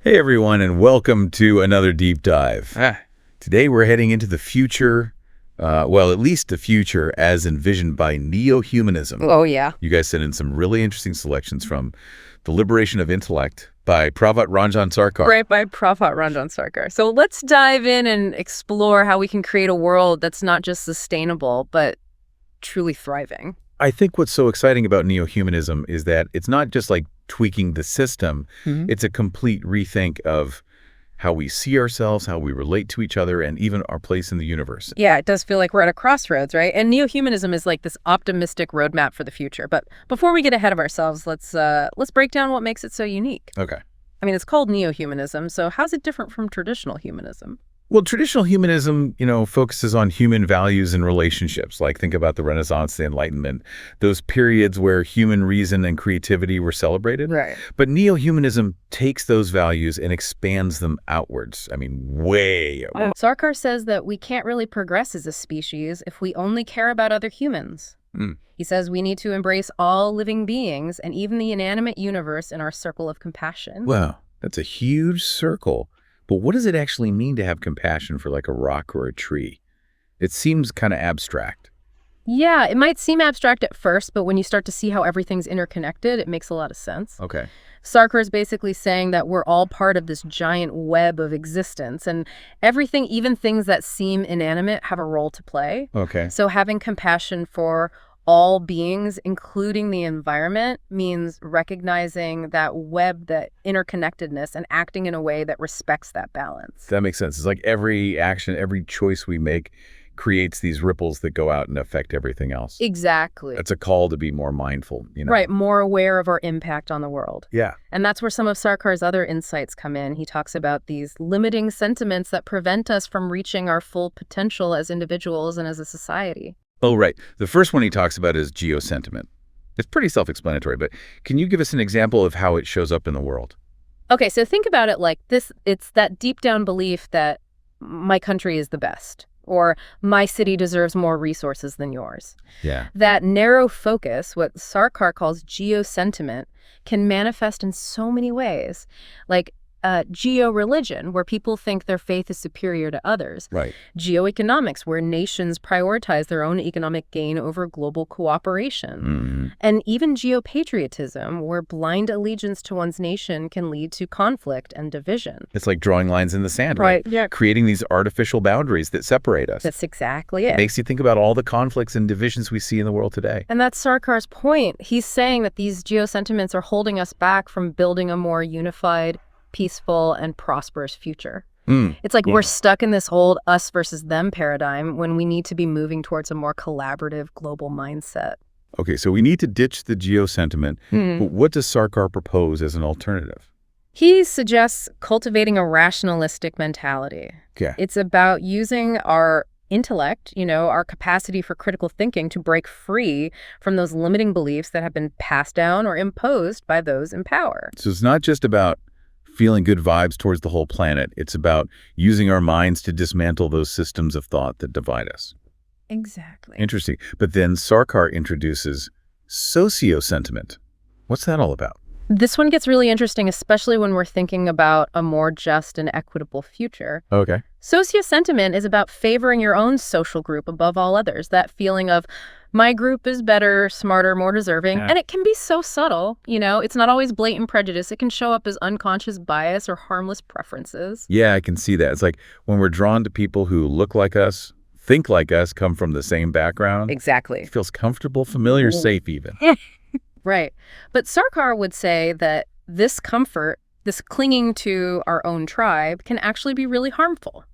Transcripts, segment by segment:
Hey everyone, and welcome to another deep dive. Today we're heading into the future, well, at least the future as envisioned by Neo-Humanism. Oh, yeah. You guys sent in some really interesting selections from The Liberation of Intellect by Prabhat Ranjan Sarkar. Right, by Prabhat Ranjan Sarkar. So let's dive in and explore how we can create a world that's not just sustainable, but truly thriving. I think what's so exciting about neo-humanism is that it's not just like tweaking the system. It's a complete rethink of how we see ourselves, how we relate to each other, and even our place in the universe. Yeah, it does feel like we're at a crossroads, right? And neo-humanism is like this optimistic roadmap for the future. But before we get ahead of ourselves, let's break down what makes it so unique. Okay. I mean, it's called neo-humanism, so how's it different from traditional humanism? Well, traditional humanism, focuses on human values and relationships. Like think about the Renaissance, the Enlightenment, those periods where human reason and creativity were celebrated. Right. But neo-humanism takes those values and expands them outwards. I mean, way outwards. Sarkar says that we can't really progress as a species if we only care about other humans. He says we need to embrace all living beings and even the inanimate universe in our circle of compassion. Wow, that's a huge circle. But what does it actually mean to have compassion for like a rock or a tree? It seems kind of abstract. Yeah, it might seem abstract at first, but when you start to see how everything's interconnected, it makes a lot of sense. Okay. Sarkar is basically saying that we're all part of this giant web of existence, and everything, even things that seem inanimate, have a role to play. Okay. So having compassion for all beings, including the environment, means recognizing that web, that interconnectedness, and acting in a way that respects that balance. That makes sense. It's like every action, every choice we make creates these ripples that go out and affect everything else. Exactly. It's a call to be more mindful, Right, more aware of our impact on the world. Yeah. And that's where some of Sarkar's other insights come in. He talks about these limiting sentiments that prevent us from reaching our full potential as individuals and as a society. Oh, right. The first one he talks about is geo-sentiment. It's pretty self-explanatory, but can you give us an example of how it shows up in the world? Okay, so think about it like this. It's that deep down belief that my country is the best, or my city deserves more resources than yours. Yeah. That narrow focus, what Sarkar calls geo-sentiment, can manifest in so many ways, like geo-religion, where people think their faith is superior to others. Right. Geo-economics, where nations prioritize their own economic gain over global cooperation. And even geo-patriotism, where blind allegiance to one's nation can lead to conflict and division. It's like drawing lines in the sand, Right, yeah. Creating these artificial boundaries that separate us. That's exactly it. It makes you think about all the conflicts and divisions we see in the world today. And that's Sarkar's point. He's saying that these geo-sentiments are holding us back from building a more unified, peaceful, and prosperous future. It's like we're stuck in this old us versus them paradigm when we need to be moving towards a more collaborative global mindset. Okay, so we need to ditch the geo-sentiment, but what does Sarkar propose as an alternative? He suggests cultivating a rationalistic mentality. Okay. It's about using our intellect, our capacity for critical thinking to break free from those limiting beliefs that have been passed down or imposed by those in power. So it's not just about feeling good vibes towards the whole planet. It's about using our minds to dismantle those systems of thought that divide us. Exactly. Interesting. But then Sarkar introduces socio-sentiment. What's that all about? This one gets really interesting, especially when we're thinking about a more just and equitable future. Okay. Socio-sentiment is about favoring your own social group above all others, that feeling of my group is better, smarter, more deserving. Yeah. And it can be so subtle, it's not always blatant prejudice. It can show up as unconscious bias or harmless preferences. Yeah, I can see that. It's like when we're drawn to people who look like us, think like us, come from the same background. Exactly. It feels comfortable, familiar, safe even. Right. But Sarkar would say that this comfort, this clinging to our own tribe, can actually be really harmful.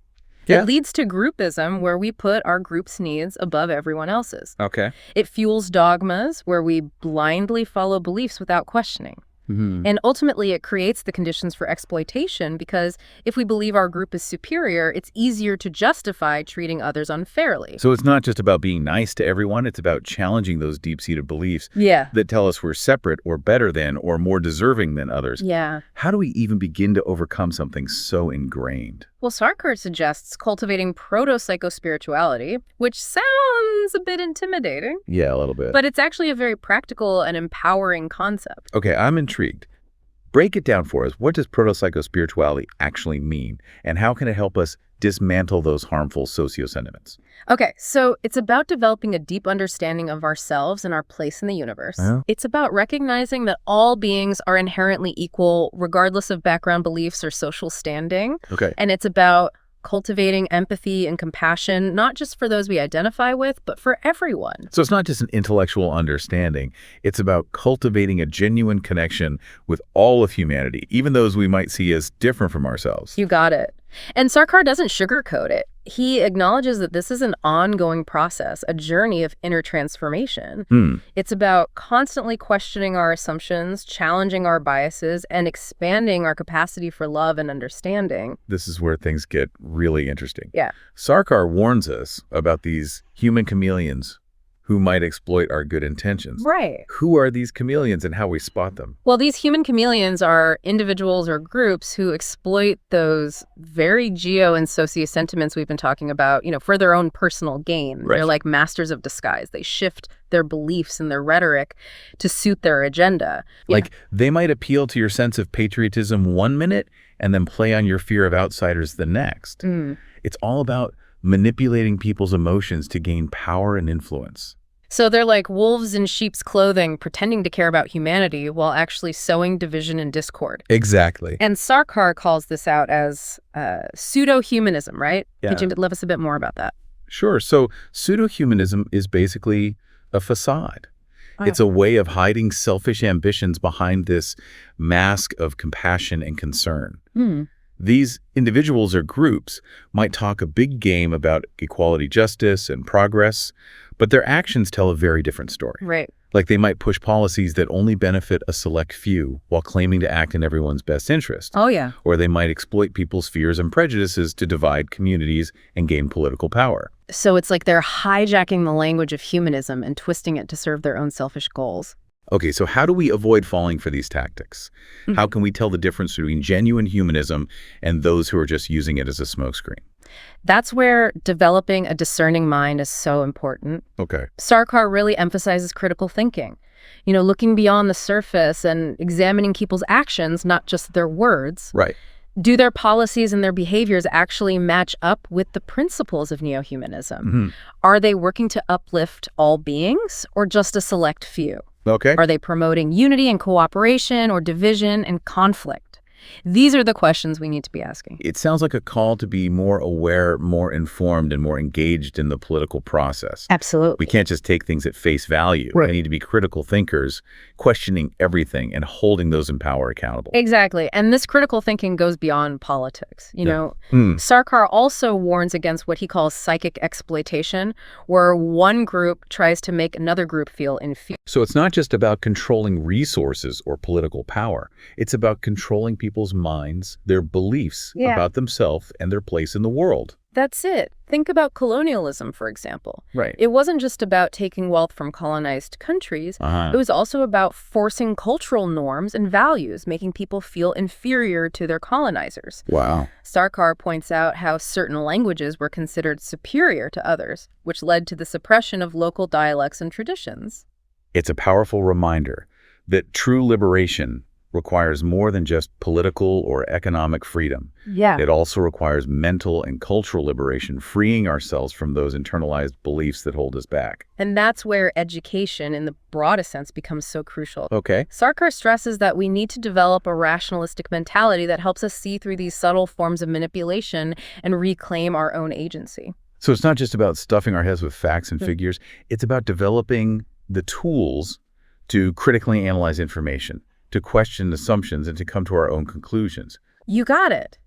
Yeah. It leads to groupism, where we put our group's needs above everyone else's. Okay. It fuels dogmas, where we blindly follow beliefs without questioning. And ultimately, it creates the conditions for exploitation, because if we believe our group is superior, it's easier to justify treating others unfairly. So it's not just about being nice to everyone. It's about challenging those deep-seated beliefs Yeah. that tell us we're separate or better than or more deserving than others. Yeah. How do we even begin to overcome something so ingrained? Well, Sarkar suggests cultivating proto-psycho-spirituality, which sounds a bit intimidating. Yeah, a little bit. But it's actually a very practical and empowering concept. Okay, I'm intrigued. Break it down for us. What does proto-psycho-spirituality actually mean? And how can it help us dismantle those harmful socio-sentiments? Okay, so it's about developing a deep understanding of ourselves and our place in the universe. It's about recognizing that all beings are inherently equal, regardless of background beliefs or social standing. Okay. And it's about cultivating empathy and compassion, not just for those we identify with, but for everyone. So it's not just an intellectual understanding. It's about cultivating a genuine connection with all of humanity, even those we might see as different from ourselves. You got it. And Sarkar doesn't sugarcoat it. He acknowledges that this is an ongoing process, a journey of inner transformation. It's about constantly questioning our assumptions, challenging our biases, and expanding our capacity for love and understanding. This is where things get really interesting. Yeah. Sarkar warns us about these human chameleons who might exploit our good intentions. Right. Who are these chameleons and how we spot them? Well, these human chameleons are individuals or groups who exploit those very geo and socio-sentiments we've been talking about, for their own personal gain. Right. They're like masters of disguise. They shift their beliefs and their rhetoric to suit their agenda. Like, they might appeal to your sense of patriotism one minute and then play on your fear of outsiders the next. It's all about manipulating people's emotions to gain power and influence. So they're like wolves in sheep's clothing, pretending to care about humanity while actually sowing division and discord. Exactly. And Sarkar calls this out as pseudo-humanism, right? Yeah. Could you let us a bit more about that? Sure. So pseudo-humanism is basically a facade. It's a way of hiding selfish ambitions behind this mask of compassion and concern. These individuals or groups might talk a big game about equality, justice, and progress, but their actions tell a very different story. Right. Like, they might push policies that only benefit a select few while claiming to act in everyone's best interest. Oh, yeah. Or they might exploit people's fears and prejudices to divide communities and gain political power. So it's like they're hijacking the language of humanism and twisting it to serve their own selfish goals. Okay, so how do we avoid falling for these tactics? How can we tell the difference between genuine humanism and those who are just using it as a smokescreen? That's where developing a discerning mind is so important. Okay. Sarkar really emphasizes critical thinking. Looking beyond the surface and examining people's actions, not just their words. Right. Do their policies and their behaviors actually match up with the principles of neo-humanism? Are they working to uplift all beings or just a select few? Okay. Are they promoting unity and cooperation or division and conflict? These are the questions we need to be asking. It sounds like a call to be more aware, more informed, and more engaged in the political process. Absolutely. We can't just take things at face value. Right. We need to be critical thinkers, questioning everything and holding those in power accountable. Exactly. And this critical thinking goes beyond politics. Sarkar also warns against what he calls psychic exploitation, where one group tries to make another group feel inferior. So it's not just about controlling resources or political power. It's about controlling people's minds, their beliefs about themselves and their place in the world. That's it. Think about colonialism, for example. Right. It wasn't just about taking wealth from colonized countries. It was also about forcing cultural norms and values, making people feel inferior to their colonizers. Wow. Sarkar points out how certain languages were considered superior to others, which led to the suppression of local dialects and traditions. It's a powerful reminder that true liberation requires more than just political or economic freedom. Yeah. It also requires mental and cultural liberation, freeing ourselves from those internalized beliefs that hold us back. And that's where education, in the broadest sense, becomes so crucial. Okay. Sarkar stresses that we need to develop a rationalistic mentality that helps us see through these subtle forms of manipulation and reclaim our own agency. So it's not just about stuffing our heads with facts and figures. It's about developing the tools to critically analyze information, to question assumptions, and to come to our own conclusions. You got it.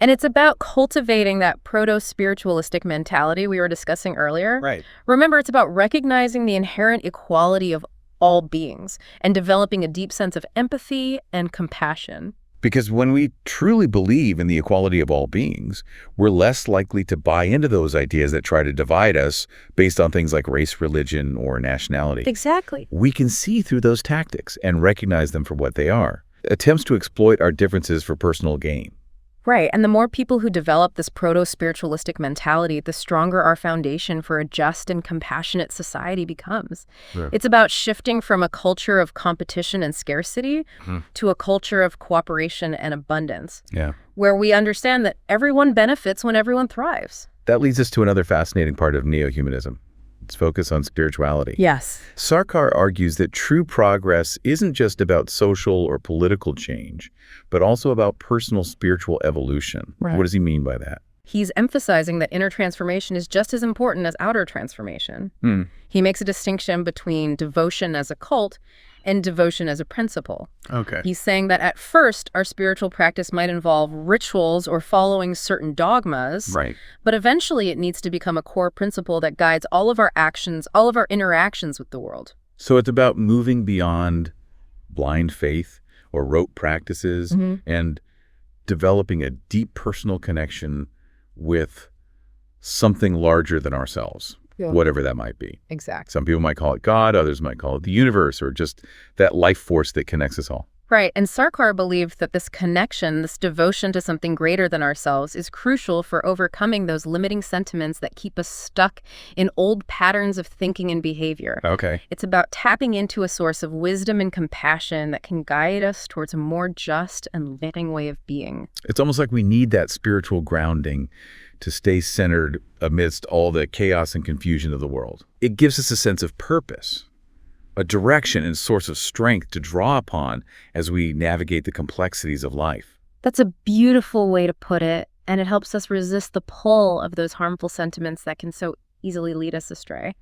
And it's about cultivating that proto-spiritualistic mentality we were discussing earlier. Right. Remember, it's about recognizing the inherent equality of all beings and developing a deep sense of empathy and compassion. Because when we truly believe in the equality of all beings, we're less likely to buy into those ideas that try to divide us based on things like race, religion, or nationality. Exactly. We can see through those tactics and recognize them for what they are: attempts to exploit our differences for personal gain. Right, and the more people who develop this proto-spiritualistic mentality, the stronger our foundation for a just and compassionate society becomes. Yeah. It's about shifting from a culture of competition and scarcity to a culture of cooperation and abundance, where we understand that everyone benefits when everyone thrives. That leads us to another fascinating part of neo-humanism. Its focus on spirituality. Yes. Sarkar argues that true progress isn't just about social or political change, but also about personal spiritual evolution. Right. What does he mean by that? He's emphasizing that inner transformation is just as important as outer transformation. He makes a distinction between devotion as a cult and devotion as a principle. Okay. He's saying that at first, our spiritual practice might involve rituals or following certain dogmas, Right. but eventually it needs to become a core principle that guides all of our actions, all of our interactions with the world. So it's about moving beyond blind faith or rote practices and developing a deep personal connection with something larger than ourselves, whatever that might be. Exactly. Some people might call it God, others might call it the universe, or just that life force that connects us all. Right, and Sarkar believed that this connection, this devotion to something greater than ourselves, is crucial for overcoming those limiting sentiments that keep us stuck in old patterns of thinking and behavior. Okay. It's about tapping into a source of wisdom and compassion that can guide us towards a more just and living way of being. It's almost like we need that spiritual grounding to stay centered amidst all the chaos and confusion of the world. It gives us a sense of purpose, a direction and source of strength to draw upon as we navigate the complexities of life. That's a beautiful way to put it, and it helps us resist the pull of those harmful sentiments that can so easily lead us astray.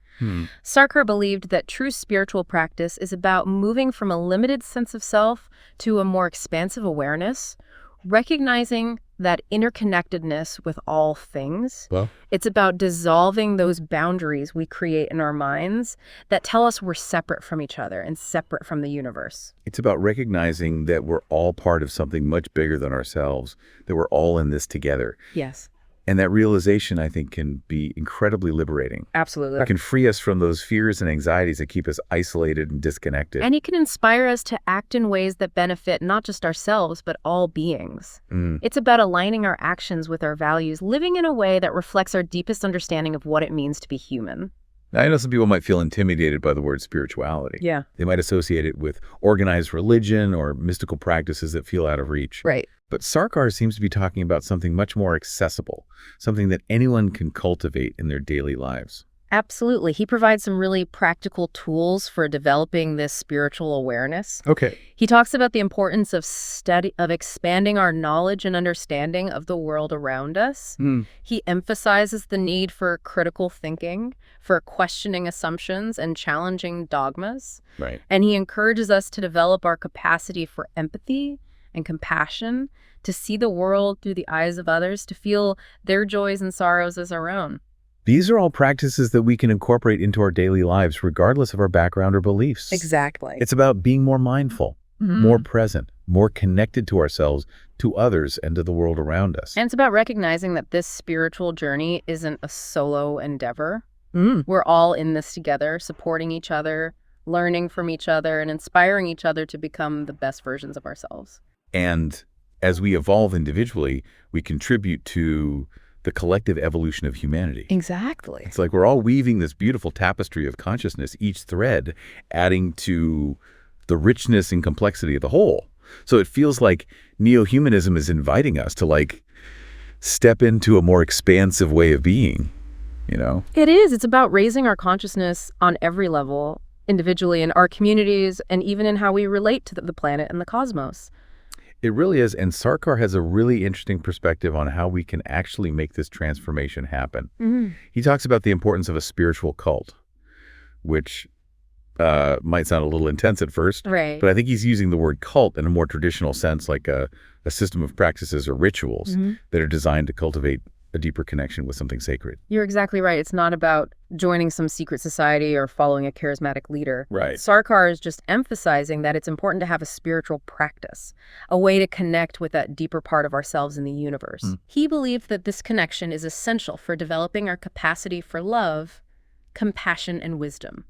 Sarkar believed that true spiritual practice is about moving from a limited sense of self to a more expansive awareness, recognizing that interconnectedness with all things. Well, It's about dissolving those boundaries we create in our minds that tell us we're separate from each other and separate from the universe. it's about recognizing that we're all part of something much bigger than ourselves, that we're all in this together. Yes, And that realization, I think, can be incredibly liberating. absolutely. It can free us from those fears and anxieties that keep us isolated and disconnected. And it can inspire us to act in ways that benefit not just ourselves, but all beings. It's about aligning our actions with our values, living in a way that reflects our deepest understanding of what it means to be human. Now, I know some people might feel intimidated by the word spirituality. Yeah. They might associate it with organized religion or mystical practices that feel out of reach. Right. But Sarkar seems to be talking about something much more accessible, something that anyone can cultivate in their daily lives. Absolutely. He provides some really practical tools for developing this spiritual awareness. Okay. He talks about the importance of expanding our knowledge and understanding of the world around us. He emphasizes the need for critical thinking, for questioning assumptions and challenging dogmas. Right. And he encourages us to develop our capacity for empathy and compassion, to see the world through the eyes of others, to feel their joys and sorrows as our own. These are all practices that we can incorporate into our daily lives, regardless of our background or beliefs. Exactly. It's about being more mindful, more present, more connected to ourselves, to others, and to the world around us. And it's about recognizing that this spiritual journey isn't a solo endeavor. We're all in this together, supporting each other, learning from each other, and inspiring each other to become the best versions of ourselves. And as we evolve individually, we contribute to the collective evolution of humanity. Exactly. It's like we're all weaving this beautiful tapestry of consciousness, each thread adding to the richness and complexity of the whole. So it feels like neo-humanism is inviting us to step into a more expansive way of being, you know? It is. It's about raising our consciousness on every level, individually in our communities, and even in how we relate to the planet and the cosmos. It really is, and Sarkar has a really interesting perspective on how we can actually make this transformation happen. He talks about the importance of a spiritual cult, which might sound a little intense at first, Right. but I think he's using the word cult in a more traditional sense, like a system of practices or rituals that are designed to cultivate a deeper connection with something sacred. You're exactly right. It's not about joining some secret society or following a charismatic leader. Right. Sarkar is just emphasizing that it's important to have a spiritual practice, a way to connect with that deeper part of ourselves in the universe. He believed that this connection is essential for developing our capacity for love, compassion, and wisdom.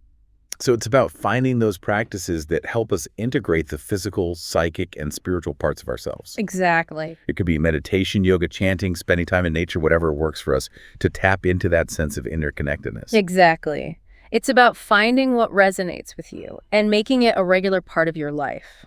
So it's about finding those practices that help us integrate the physical, psychic, and spiritual parts of ourselves. Exactly. It could be meditation, yoga, chanting, spending time in nature, whatever works for us to tap into that sense of interconnectedness. Exactly. It's about finding what resonates with you and making it a regular part of your life.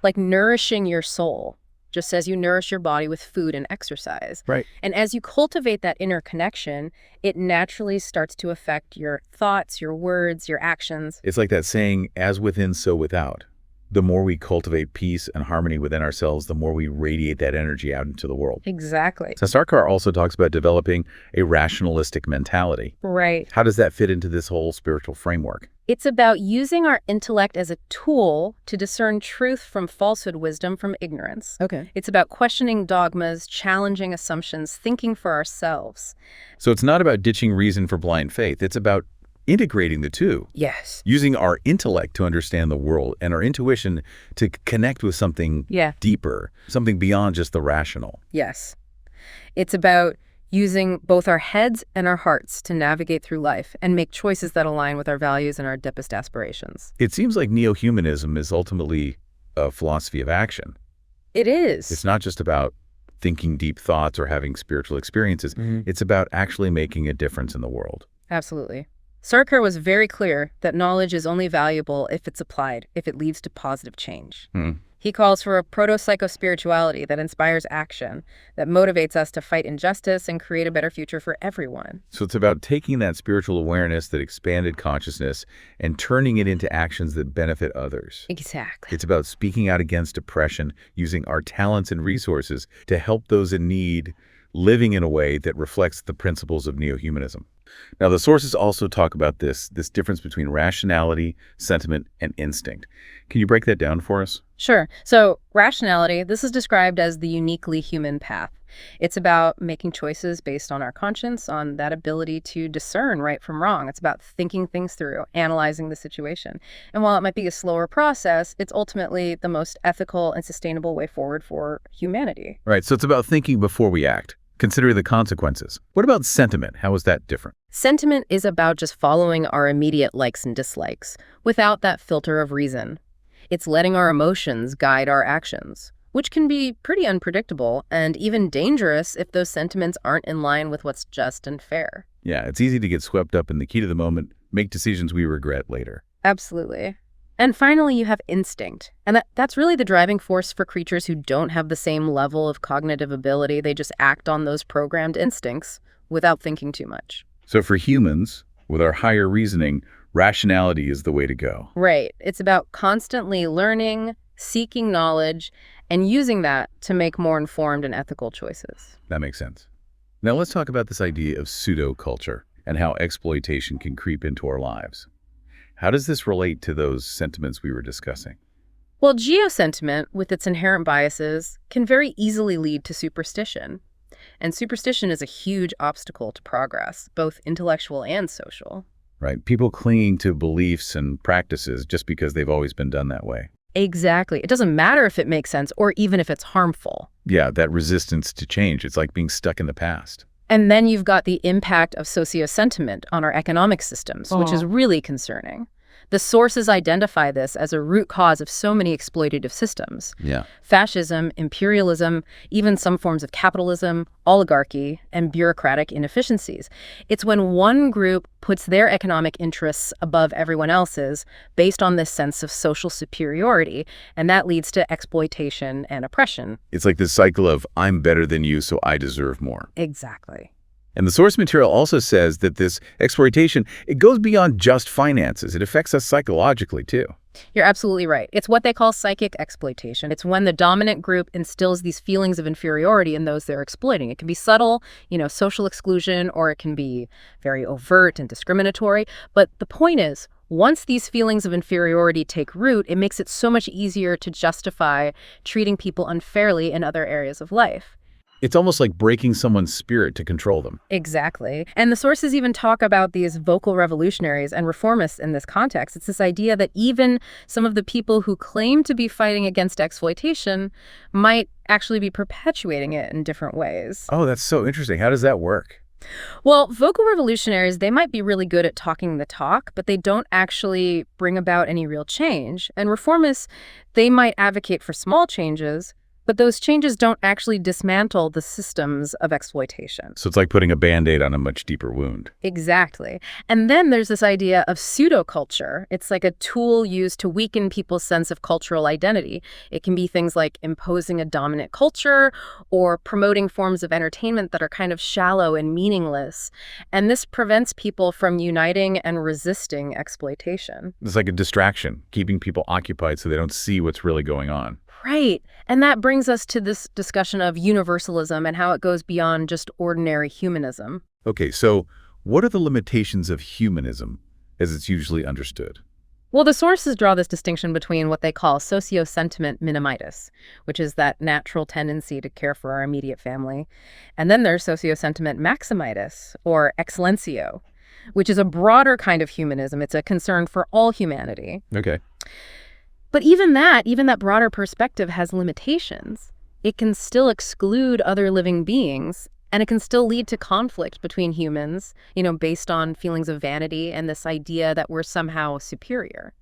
Like nourishing your soul, just as you nourish your body with food and exercise. Right. And as you cultivate that inner connection, it naturally starts to affect your thoughts, your words, your actions. It's like that saying, as within, so without. The more we cultivate peace and harmony within ourselves, the more we radiate that energy out into the world. Exactly. So Sarkar also talks about developing a rationalistic mentality. Right. How does that fit into this whole spiritual framework? It's about using our intellect as a tool to discern truth from falsehood, wisdom from ignorance. Okay. It's about questioning dogmas, challenging assumptions, thinking for ourselves. So it's not about ditching reason for blind faith. It's about integrating the two. Yes. Using our intellect to understand the world and our intuition to connect with something deeper, something beyond just the rational. Yes. It's about using both our heads and our hearts to navigate through life and make choices that align with our values and our deepest aspirations. It seems like neo-humanism is ultimately a philosophy of action. It is. It's not just about thinking deep thoughts or having spiritual experiences. It's about actually making a difference in the world. Absolutely. Sarkar was very clear that knowledge is only valuable if it's applied, if it leads to positive change. He calls for a proto-psycho-spirituality that inspires action, that motivates us to fight injustice and create a better future for everyone. So it's about taking that spiritual awareness, that expanded consciousness, and turning it into actions that benefit others. Exactly. It's about speaking out against oppression, using our talents and resources to help those in need, living in a way that reflects the principles of neo-humanism. Now, the sources also talk about this difference between rationality, sentiment, and instinct. Can you break that down for us? Sure. So rationality, this is described as the uniquely human path. It's about making choices based on our conscience, on that ability to discern right from wrong. It's about thinking things through, analyzing the situation. And while it might be a slower process, it's ultimately the most ethical and sustainable way forward for humanity. Right. So it's about thinking before we act, considering the consequences. What about sentiment? How is that different? Sentiment is about just following our immediate likes and dislikes without that filter of reason. It's letting our emotions guide our actions, which can be pretty unpredictable and even dangerous if those sentiments aren't in line with what's just and fair. Yeah, it's easy to get swept up in the heat of the moment, make decisions we regret later. Absolutely. And finally, you have instinct. And that's really the driving force for creatures who don't have the same level of cognitive ability. They just act on those programmed instincts without thinking too much. So for humans, with our higher reasoning, rationality is the way to go. Right. It's about constantly learning, seeking knowledge, and using that to make more informed and ethical choices. That makes sense. Now let's talk about this idea of pseudo-culture and how exploitation can creep into our lives. How does this relate to those sentiments we were discussing? Well, geo-sentiment, with its inherent biases, can very easily lead to superstition. And superstition is a huge obstacle to progress, both intellectual and social. Right. People clinging to beliefs and practices just because they've always been done that way. Exactly. It doesn't matter if it makes sense or even if it's harmful. Yeah, that resistance to change. It's like being stuck in the past. And then you've got the impact of socio-sentiment on our economic systems, which is really concerning. The sources identify this as a root cause of so many exploitative systems. Yeah. Fascism, imperialism, even some forms of capitalism, oligarchy, and bureaucratic inefficiencies. It's when one group puts their economic interests above everyone else's based on this sense of social superiority, and that leads to exploitation and oppression. It's like this cycle of, I'm better than you, so I deserve more. Exactly. And the source material also says that this exploitation, it goes beyond just finances. It affects us psychologically, too. You're absolutely right. It's what they call psychic exploitation. It's when the dominant group instills these feelings of inferiority in those they're exploiting. It can be subtle, social exclusion, or it can be very overt and discriminatory. But the point is, once these feelings of inferiority take root, it makes it so much easier to justify treating people unfairly in other areas of life. It's almost like breaking someone's spirit to control them. Exactly. And the sources even talk about these vocal revolutionaries and reformists in this context. It's this idea that even some of the people who claim to be fighting against exploitation might actually be perpetuating it in different ways. Oh, that's so interesting. How does that work? Well, vocal revolutionaries, they might be really good at talking the talk, but they don't actually bring about any real change. And reformists, they might advocate for small changes, but those changes don't actually dismantle the systems of exploitation. So it's like putting a Band-Aid on a much deeper wound. Exactly. And then there's this idea of pseudo-culture. It's like a tool used to weaken people's sense of cultural identity. It can be things like imposing a dominant culture or promoting forms of entertainment that are kind of shallow and meaningless. And this prevents people from uniting and resisting exploitation. It's like a distraction, keeping people occupied so they don't see what's really going on. Right. And that brings us to this discussion of universalism and how it goes beyond just ordinary humanism. Okay, so what are the limitations of humanism as it's usually understood? Well, the sources draw this distinction between what they call socio-sentiment minimitis, which is that natural tendency to care for our immediate family, and then there's socio-sentiment maximitis, or excellentio, which is a broader kind of humanism. It's a concern for all humanity. Okay. But even that broader perspective has limitations. It can still exclude other living beings, and it can still lead to conflict between humans, based on feelings of vanity and this idea that we're somehow superior.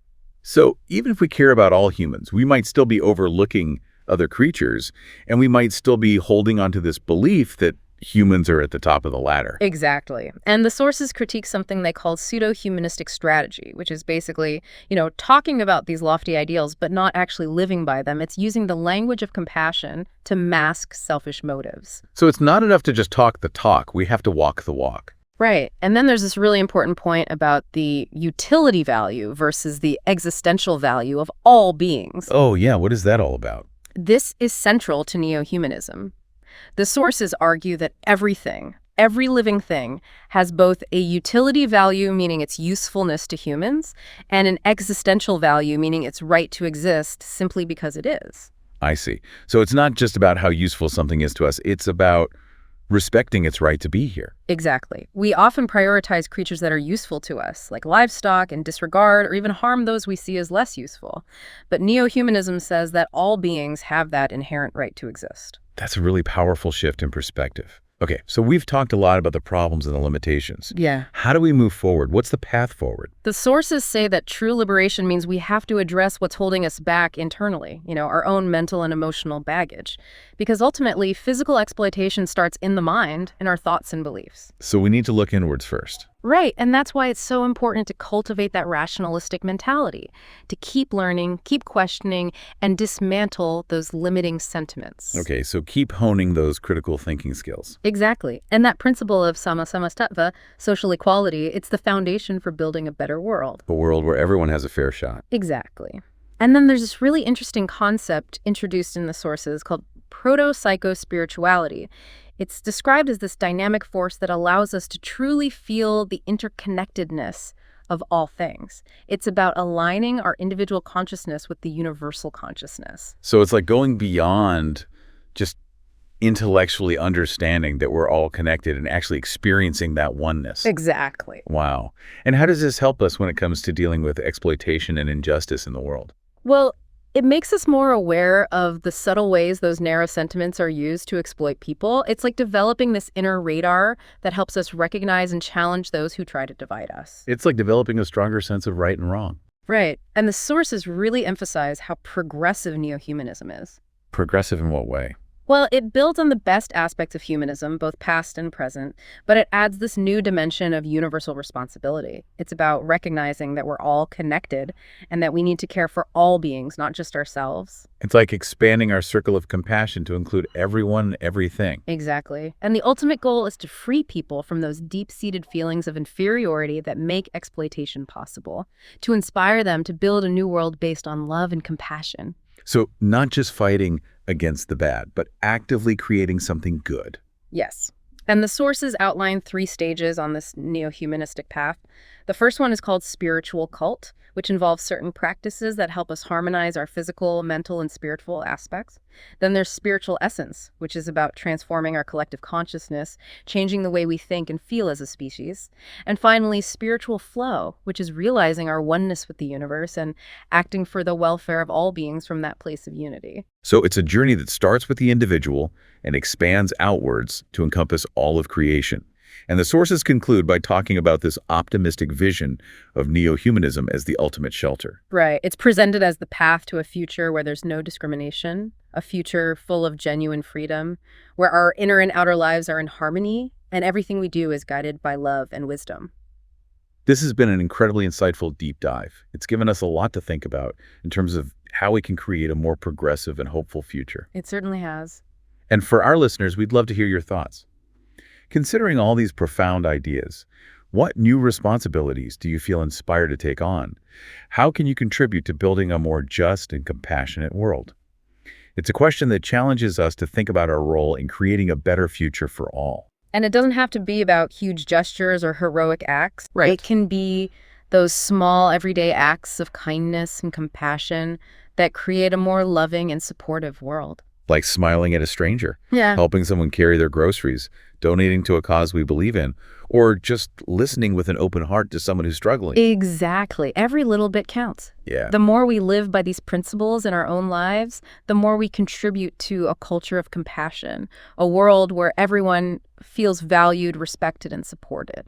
So even if we care about all humans, we might still be overlooking other creatures, and we might still be holding onto this belief that humans are at the top of the ladder. Exactly. And the sources critique something they call pseudo-humanistic strategy, which is basically, talking about these lofty ideals, but not actually living by them. It's using the language of compassion to mask selfish motives. So it's not enough to just talk the talk. We have to walk the walk. Right. And then there's this really important point about the utility value versus the existential value of all beings. Oh, yeah. What is that all about? This is central to neo-humanism. The sources argue that every living thing, has both a utility value, meaning its usefulness to humans, and an existential value, meaning its right to exist simply because it is. I see. So it's not just about how useful something is to us. It's about respecting its right to be here. Exactly. We often prioritize creatures that are useful to us, like livestock, and disregard or even harm those we see as less useful. But neo-humanism says that all beings have that inherent right to exist. That's a really powerful shift in perspective. Okay, so we've talked a lot about the problems and the limitations. Yeah. How do we move forward? What's the path forward? The sources say that true liberation means we have to address what's holding us back internally, our own mental and emotional baggage. Because ultimately, physical exploitation starts in the mind, in our thoughts and beliefs. So we need to look inwards first. Right, and that's why it's so important to cultivate that rationalistic mentality, to keep learning, keep questioning, and dismantle those limiting sentiments. Okay, so keep honing those critical thinking skills. Exactly. And that principle of sama-sama-tattva, social equality, it's the foundation for building a better world. A world where everyone has a fair shot. Exactly. And then there's this really interesting concept introduced in the sources called proto-psycho-spirituality. It's described as this dynamic force that allows us to truly feel the interconnectedness of all things. It's about aligning our individual consciousness with the universal consciousness. So it's like going beyond just intellectually understanding that we're all connected and actually experiencing that oneness. Exactly. Wow. And how does this help us when it comes to dealing with exploitation and injustice in the world? Well, it makes us more aware of the subtle ways those narrow sentiments are used to exploit people. It's like developing this inner radar that helps us recognize and challenge those who try to divide us. It's like developing a stronger sense of right and wrong. Right. And the sources really emphasize how progressive neo-humanism is. Progressive in what way? Well, it builds on the best aspects of humanism, both past and present, but it adds this new dimension of universal responsibility. It's about recognizing that we're all connected and that we need to care for all beings, not just ourselves. It's like expanding our circle of compassion to include everyone and everything. Exactly. And the ultimate goal is to free people from those deep-seated feelings of inferiority that make exploitation possible, to inspire them to build a new world based on love and compassion. So not just fighting against the bad, but actively creating something good. Yes. And the sources outline 3 stages on this neo-humanistic path. The first one is called spiritual cult, which involves certain practices that help us harmonize our physical, mental, and spiritual aspects. Then there's spiritual essence, which is about transforming our collective consciousness, changing the way we think and feel as a species. And finally, spiritual flow, which is realizing our oneness with the universe and acting for the welfare of all beings from that place of unity. So it's a journey that starts with the individual and expands outwards to encompass all of creation. And the sources conclude by talking about this optimistic vision of neo-humanism as the ultimate shelter. Right. It's presented as the path to a future where there's no discrimination, a future full of genuine freedom, where our inner and outer lives are in harmony, and everything we do is guided by love and wisdom. This has been an incredibly insightful deep dive. It's given us a lot to think about in terms of how we can create a more progressive and hopeful future. It certainly has. And for our listeners, we'd love to hear your thoughts. Considering all these profound ideas, what new responsibilities do you feel inspired to take on? How can you contribute to building a more just and compassionate world? It's a question that challenges us to think about our role in creating a better future for all. And it doesn't have to be about huge gestures or heroic acts. Right. It can be those small, everyday acts of kindness and compassion that create a more loving and supportive world. Like smiling at a stranger, Yeah. helping someone carry their groceries, donating to a cause we believe in, or just listening with an open heart to someone who's struggling. Exactly. Every little bit counts. Yeah. The more we live by these principles in our own lives, the more we contribute to a culture of compassion, a world where everyone feels valued, respected, and supported.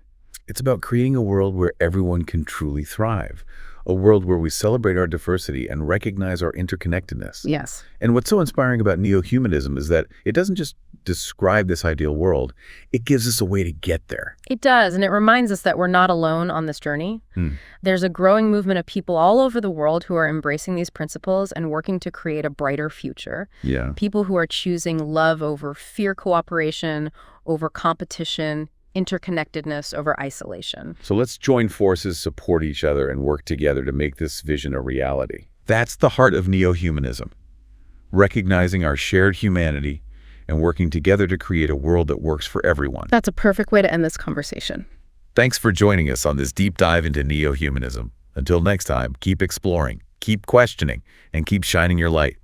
It's about creating a world where everyone can truly thrive, a world where we celebrate our diversity and recognize our interconnectedness. Yes. And what's so inspiring about neo-humanism is that it doesn't just describe this ideal world, it gives us a way to get there. It does, and it reminds us that we're not alone on this journey. There's a growing movement of people all over the world who are embracing these principles and working to create a brighter future. Yeah. People who are choosing love over fear, cooperation over competition, interconnectedness over isolation. So let's join forces, support each other, and work together to make this vision a reality. That's the heart of neo-humanism, recognizing our shared humanity and working together to create a world that works for everyone. That's a perfect way to end this conversation. Thanks for joining us on this deep dive into neo-humanism. Until next time, keep exploring, keep questioning, and keep shining your light.